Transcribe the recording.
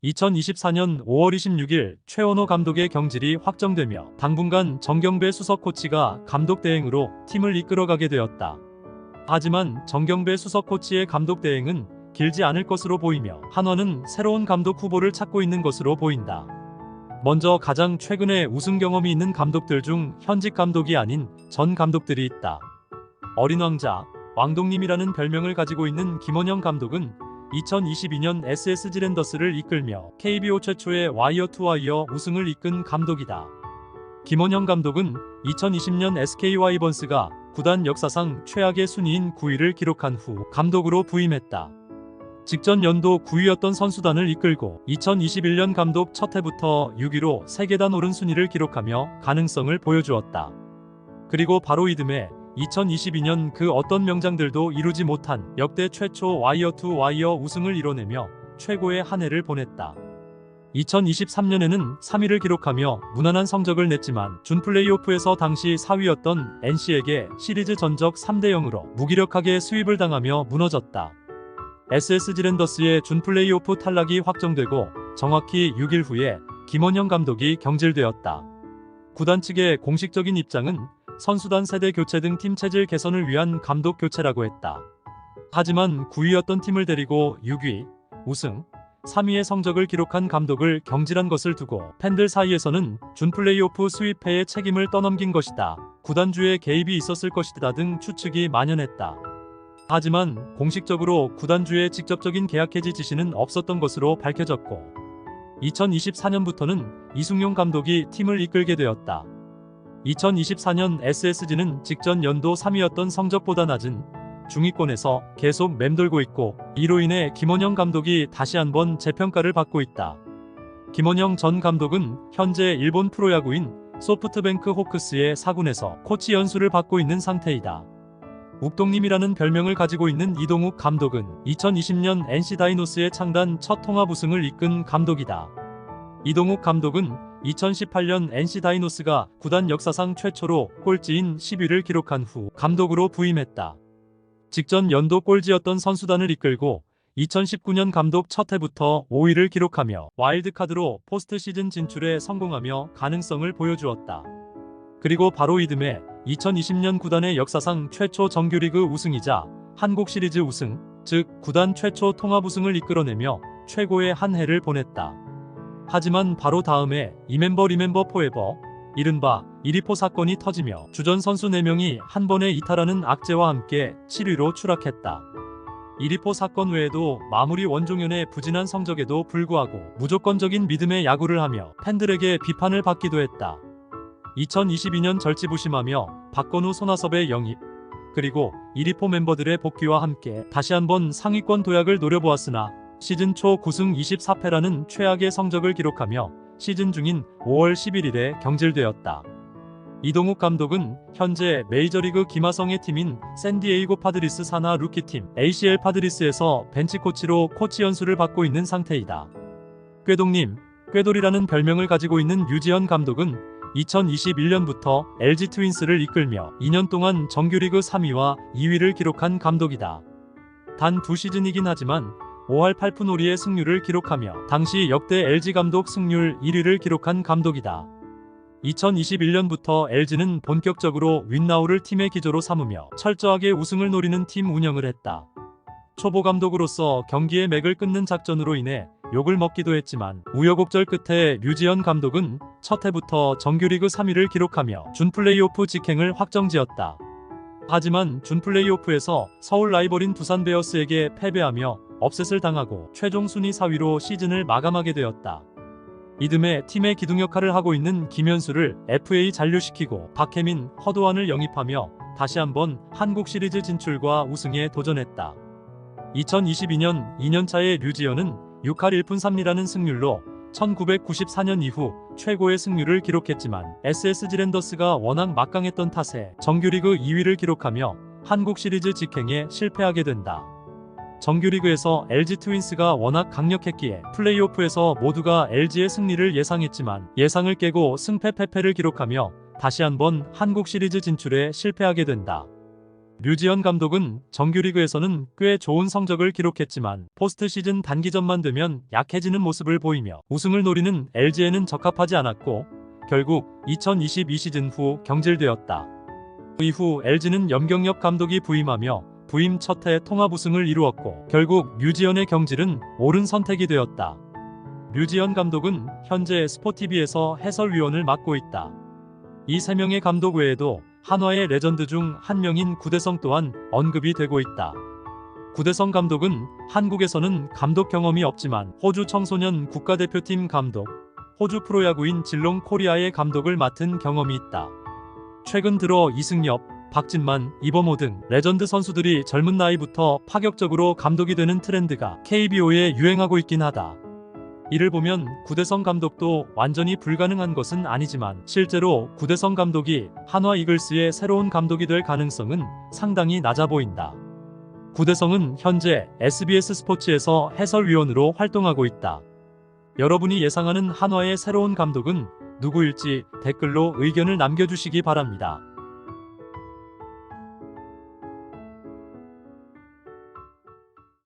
2024년 5월 26일 최원호 감독의 경질이 확정되며 당분간 정경배 수석 코치가 감독 대행으로 팀을 이끌어가게 되었다. 하지만 정경배 수석 코치의 감독 대행은 길지 않을 것으로 보이며 한화는 새로운 감독 후보를 찾고 있는 것으로 보인다. 먼저 가장 최근에 우승 경험이 있는 감독들 중 현직 감독이 아닌 전 감독들이 있다. 어린 왕자, 왕독님이라는 별명을 가지고 있는 김원형 감독은 2022년 SSG 랜더스를 이끌며 KBO 최초의 와이어 투 와이어 우승을 이끈 감독이다. 김원형 감독은 2020년 SK 와이번스가 구단 역사상 최악의 순위인 9위를 기록한 후 감독으로 부임했다. 직전 연도 9위였던 선수단을 이끌고 2021년 감독 첫 해부터 6위로 세계단 오른 순위를 기록하며 가능성을 보여주었다. 그리고 바로 이듬해 2022년 그 어떤 명장들도 이루지 못한 역대 최초 와이어 투 와이어 우승을 이뤄내며 최고의 한 해를 보냈다. 2023년에는 3위를 기록하며 무난한 성적을 냈지만 준 플레이오프에서 당시 4위였던 NC에게 시리즈 전적 3대0으로 무기력하게 수입을 당하며 무너졌다. SSG 랜더스의 준 플레이오프 탈락이 확정되고 정확히 6일 후에 김원형 감독이 경질되었다. 구단 측의 공식적인 입장은 선수단 세대 교체 등 팀 체질 개선을 위한 감독 교체라고 했다. 하지만 9위였던 팀을 데리고 6위, 우승, 3위의 성적을 기록한 감독을 경질한 것을 두고 팬들 사이에서는 준 플레이오프 수입회의 책임을 떠넘긴 것이다, 구단주의 개입이 있었을 것이다 등 추측이 만연했다. 하지만 공식적으로 구단주의 직접적인 계약 해지 지시는 없었던 것으로 밝혀졌고 2024년부터는 이승용 감독이 팀을 이끌게 되었다. 2024년 SSG는 직전 연도 3위였던 성적보다 낮은 중위권에서 계속 맴돌고 있고 이로 인해 김원형 감독이 다시 한번 재평가를 받고 있다. 김원형 전 감독은 현재 일본 프로야구인 소프트뱅크 호크스의 사군에서 코치 연수를 받고 있는 상태이다. 욱동님이라는 별명을 가지고 있는 이동욱 감독은 2020년 NC 다이노스의 창단 첫 통합 우승을 이끈 감독이다. 이동욱 감독은 2018년 NC 다이노스가 구단 역사상 최초로 꼴찌인 10위를 기록한 후 감독으로 부임했다. 직전 연도 꼴찌였던 선수단을 이끌고 2019년 감독 첫 해부터 5위를 기록하며 와일드카드로 포스트 시즌 진출에 성공하며 가능성을 보여주었다. 그리고 바로 이듬해 2020년 구단의 역사상 최초 정규리그 우승이자 한국 시리즈 우승, 즉 구단 최초 통합 우승을 이끌어내며 최고의 한 해를 보냈다. 하지만 바로 다음해 리멤버 포에버, 이른바 이리포 사건이 터지며 주전 선수 4명이 한 번에 이탈하는 악재와 함께 7위로 추락했다. 이리포 사건 외에도 마무리 원종현의 부진한 성적에도 불구하고 무조건적인 믿음의 야구를 하며 팬들에게 비판을 받기도 했다. 2022년 절치부심하며 박건우 손아섭의 영입, 그리고 이리포 멤버들의 복귀와 함께 다시 한번 상위권 도약을 노려보았으나 시즌 초 9승 24패라는 최악의 성적을 기록하며 시즌 중인 5월 11일에 경질되었다. 이동욱 감독은 현재 메이저리그 김하성의 팀인 샌디에이고 파드리스 산하 루키팀 ACL 파드리스에서 벤치코치로 코치 연수를 받고 있는 상태이다. 꾀동님, 꾀돌이라는 별명을 가지고 있는 류지현 감독은 2021년부터 LG 트윈스를 이끌며 2년 동안 정규리그 3위와 2위를 기록한 감독이다. 단 2시즌이긴 하지만 5할 8푼 5리의 승률을 기록하며 당시 역대 LG 감독 승률 1위를 기록한 감독이다. 2021년부터 LG는 본격적으로 윈나우를 팀의 기조로 삼으며 철저하게 우승을 노리는 팀 운영을 했다. 초보 감독으로서 경기의 맥을 끊는 작전으로 인해 욕을 먹기도 했지만 우여곡절 끝에 류지현 감독은 첫 해부터 정규리그 3위를 기록하며 준 플레이오프 직행을 확정지었다. 하지만 준 플레이오프에서 서울 라이벌인 두산 베어스에게 패배하며 업셋을 당하고 최종 순위 4위로 시즌을 마감하게 되었다. 이듬해 팀의 기둥 역할을 하고 있는 김현수를 FA 잔류시키고 박혜민, 허도환을 영입하며 다시 한번 한국 시리즈 진출과 우승에 도전했다. 2022년 2년차의 류지현은 6할 1푼 3리라는 승률로 1994년 이후 최고의 승률을 기록했지만 SSG 랜더스가 워낙 막강했던 탓에 정규리그 2위를 기록하며 한국 시리즈 직행에 실패하게 된다. 정규리그에서 LG 트윈스가 워낙 강력했기에 플레이오프에서 모두가 LG의 승리를 예상했지만 예상을 깨고 승패 패패를 기록하며 다시 한번 한국 시리즈 진출에 실패하게 된다. 류지연 감독은 정규리그에서는 꽤 좋은 성적을 기록했지만 포스트 시즌 단기전만 되면 약해지는 모습을 보이며 우승을 노리는 LG에는 적합하지 않았고 결국 2022 시즌 후 경질되었다. 이후 LG는 염경엽 감독이 부임하며 부임 첫 해 통합 우승을 이루었고 결국 류지연의 경질은 옳은 선택이 되었다. 류지연 감독은 현재 스포티비에서 해설위원을 맡고 있다. 이 3명의 감독 외에도 한화의 레전드 중 한 명인 구대성 또한 언급이 되고 있다. 구대성 감독은 한국에서는 감독 경험이 없지만 호주 청소년 국가대표팀 감독, 호주 프로야구인 질롱 코리아의 감독을 맡은 경험이 있다. 최근 들어 이승엽, 박진만, 이범호 등 레전드 선수들이 젊은 나이부터 파격적으로 감독이 되는 트렌드가 KBO에 유행하고 있긴 하다. 이를 보면 구대성 감독도 완전히 불가능한 것은 아니지만 실제로 구대성 감독이 한화 이글스의 새로운 감독이 될 가능성은 상당히 낮아 보인다. 구대성은 현재 SBS 스포츠에서 해설위원으로 활동하고 있다. 여러분이 예상하는 한화의 새로운 감독은 누구일지 댓글로 의견을 남겨주시기 바랍니다.